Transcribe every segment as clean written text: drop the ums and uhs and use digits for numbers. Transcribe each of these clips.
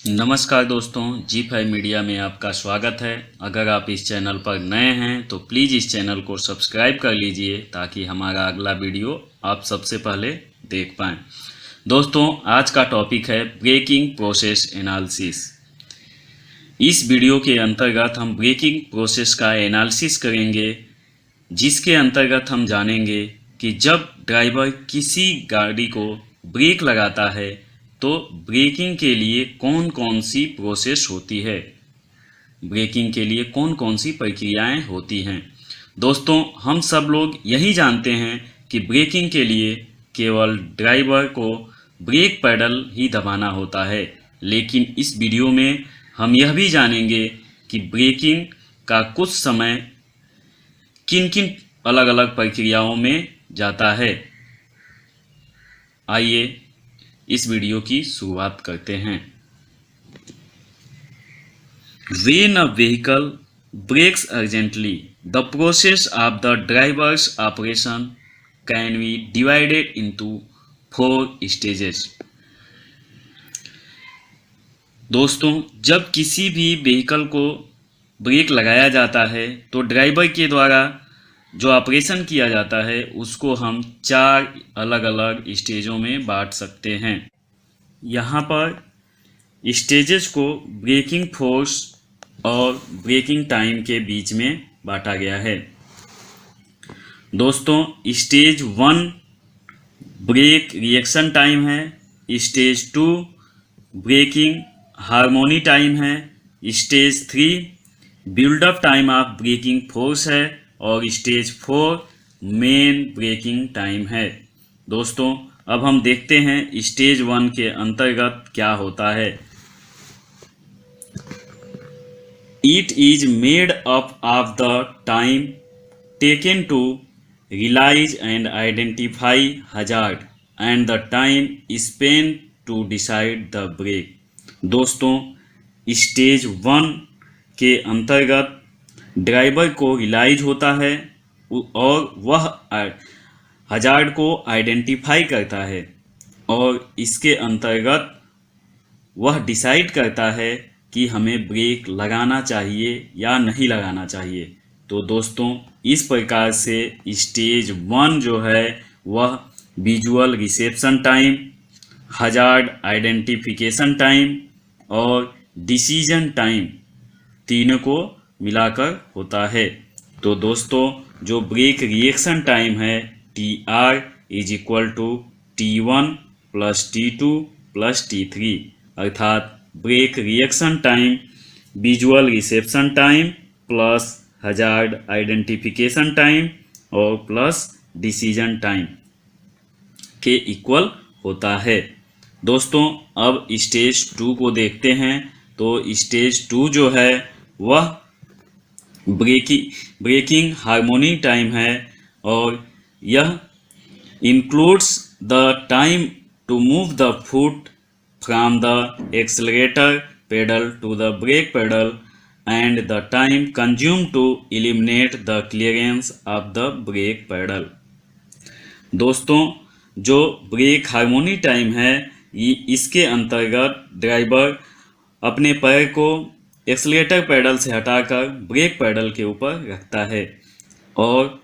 नमस्कार दोस्तों, G5 media में आपका स्वागत है। अगर आप इस चैनल पर नए हैं तो प्लीज़ इस चैनल को सब्सक्राइब कर लीजिए ताकि हमारा अगला वीडियो आप सबसे पहले देख पाएँ। दोस्तों, आज का टॉपिक है ब्रेकिंग प्रोसेस एनालिसिस। इस वीडियो के अंतर्गत हम ब्रेकिंग प्रोसेस का एनालिसिस करेंगे, जिसके अंतर्गत हम जानेंगे कि जब ड्राइवर किसी गाड़ी को ब्रेक लगाता है तो ब्रेकिंग के लिए कौन कौन सी प्रोसेस होती है, ब्रेकिंग के लिए कौन कौन सी प्रक्रियाएं होती हैं। दोस्तों, हम सब लोग यही जानते हैं कि ब्रेकिंग के लिए केवल ड्राइवर को ब्रेक पैडल ही दबाना होता है, लेकिन इस वीडियो में हम यह भी जानेंगे कि ब्रेकिंग का कुछ समय किन किन अलग अलग प्रक्रियाओं में जाता है। आइए इस वीडियो की शुरुआत करते हैं। When a vehicle brakes urgently, the process of the driver's operation can be divided into 4 stages. दोस्तों, जब किसी भी व्हीकल को ब्रेक लगाया जाता है तो ड्राइवर के द्वारा जो ऑपरेशन किया जाता है उसको हम 4 अलग अलग स्टेजों में बांट सकते हैं। यहाँ पर स्टेजेस को ब्रेकिंग फोर्स और ब्रेकिंग टाइम के बीच में बांटा गया है। दोस्तों, स्टेज 1 ब्रेक रिएक्शन टाइम है, स्टेज 2 ब्रेकिंग हार्मोनी टाइम है, stage 3 build up time of braking force है और स्टेज 4 मेन ब्रेकिंग टाइम है। दोस्तों, अब हम देखते हैं स्टेज 1 के अंतर्गत क्या होता है। It is made up of the time taken to realize and identify hazard and the time spent to decide the brake. दोस्तों, स्टेज 1 के अंतर्गत ड्राइवर को रियलाइज होता है और वह हजार्ड को आइडेंटिफाई करता है और इसके अंतर्गत वह डिसाइड करता है कि हमें ब्रेक लगाना चाहिए या नहीं लगाना चाहिए। तो दोस्तों, इस प्रकार से स्टेज 1 जो है वह visual reception time, hazard identification time और डिसीजन टाइम तीनों को मिलाकर होता है। तो दोस्तों, जो ब्रेक रिएक्शन टाइम है TR is equal to T1 plus T2 plus T3, अर्थात brake reaction time visual reception time plus hazard identification time और प्लस डिसीजन टाइम के इक्वल होता है। दोस्तों, अब स्टेज 2 को देखते हैं। तो स्टेज 2 जो है वह ब्रेकिंग हार्मोनी टाइम है और यह includes the time to move the foot from the accelerator pedal to the brake pedal and the time consume to eliminate the clearance of the brake pedal. दोस्तों, जो break harmony time है इसके अंतर्गत driver अपने पैर को accelerator pedal से हटाकर ब्रेक पेडल के ऊपर रखता है और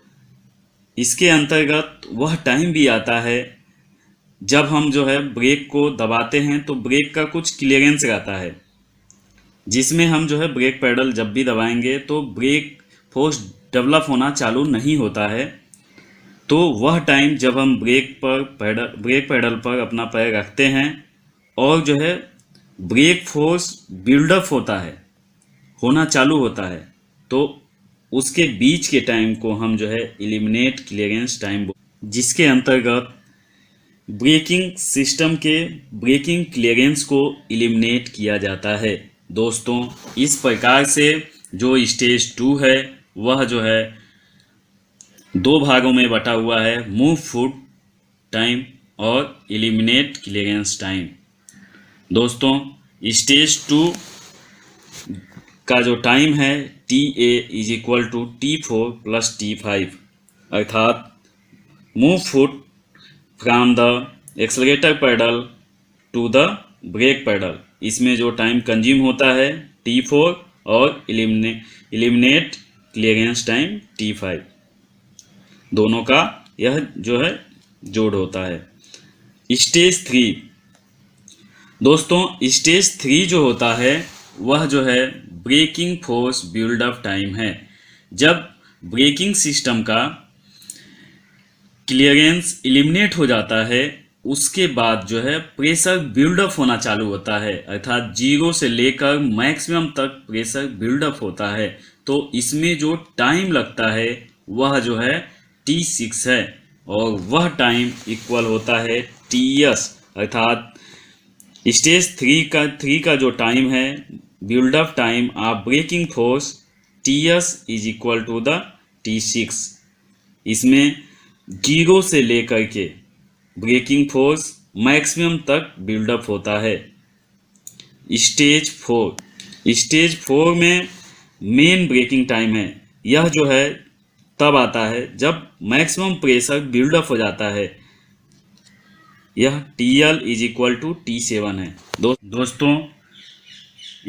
इसके अंतर्गत वह टाइम भी आता है जब हम जो है ब्रेक को दबाते हैं तो ब्रेक का कुछ क्लियरेंस रहता है, जिसमें हम जो है ब्रेक पेडल जब भी दबाएंगे तो ब्रेक फोर्स डेवलप होना चालू नहीं होता है। तो वह टाइम जब हम ब्रेक पेडल पर अपना पैर रखते हैं और जो है ब्रेक फोर्स बिल्डअप होना चालू होता है, तो उसके बीच के टाइम को हम जो है एलिमिनेट क्लियरेंस टाइम, जिसके अंतर्गत ब्रेकिंग सिस्टम के ब्रेकिंग क्लियरेंस को एलिमिनेट किया जाता है। दोस्तों, इस प्रकार से जो स्टेज 2 है वह जो है 2 भागों में बटा हुआ है, मूव फुट टाइम और एलिमिनेट क्लियरेंस टाइम। दोस्तों, स्टेज 2 का जो टाइम है TA is equal to T4 plus T5, अर्थात move foot from the accelerator pedal to the brake pedal इसमें जो टाइम कंज्यूम होता है T4 और एलिमिनेट क्लियरेंस टाइम T5, दोनों का यह जो है जोड़ होता है। स्टेज 3, दोस्तों स्टेज 3 जो होता है वह जो है ब्रेकिंग फोर्स बिल्डअप टाइम है। जब ब्रेकिंग सिस्टम का क्लियरेंस एलिमिनेट हो जाता है उसके बाद जो है प्रेशर बिल्डअप होना चालू होता है, अर्थात 0 से लेकर मैक्सिमम तक प्रेशर बिल्डअप होता है। तो इसमें जो टाइम लगता है वह जो है T6 है और वह टाइम इक्वल होता है TS, अर्थात स्टेज 3 का जो टाइम है build up time of braking force TS is equal to the T6। इसमें 0 से लेकर के ब्रेकिंग फोर्स मैक्सिमम तक बिल्डअप होता है। स्टेज 4 में मेन ब्रेकिंग टाइम है, यह जो है तब आता है जब मैक्सिमम प्रेशर बिल्डअप हो जाता है, यह TL is equal to T7 है। दोस्तों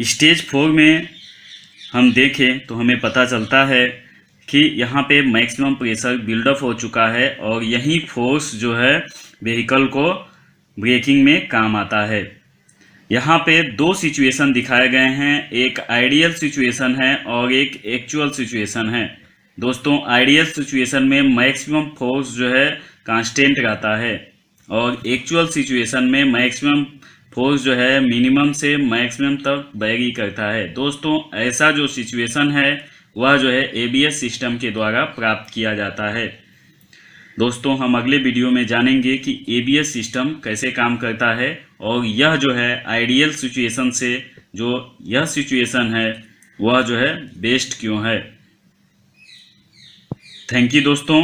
स्टेज 4 में हम देखें तो हमें पता चलता है कि यहाँ पे मैक्सिमम प्रेशर बिल्डअप हो चुका है और यही फोर्स जो है व्हीकल को ब्रेकिंग में काम आता है। यहाँ पे दो सिचुएशन दिखाए गए हैं, एक आइडियल सिचुएशन है और एक एक्चुअल सिचुएशन है। दोस्तों आइडियल सिचुएशन में मैक्सिमम फोर्स जो है कांस्टेंट रहता है और एक्चुअल सिचुएशन में मैक्सिमम फोर्स जो है मिनिमम से मैक्सिमम तक वेरी करता है। दोस्तों ऐसा जो सिचुएशन है वह जो है ABS सिस्टम के द्वारा प्राप्त किया जाता है। दोस्तों हम अगले वीडियो में जानेंगे कि ABS सिस्टम कैसे काम करता है और यह जो है आइडियल सिचुएशन से जो यह सिचुएशन है वह जो है बेस्ट क्यों है। थैंक यू दोस्तों।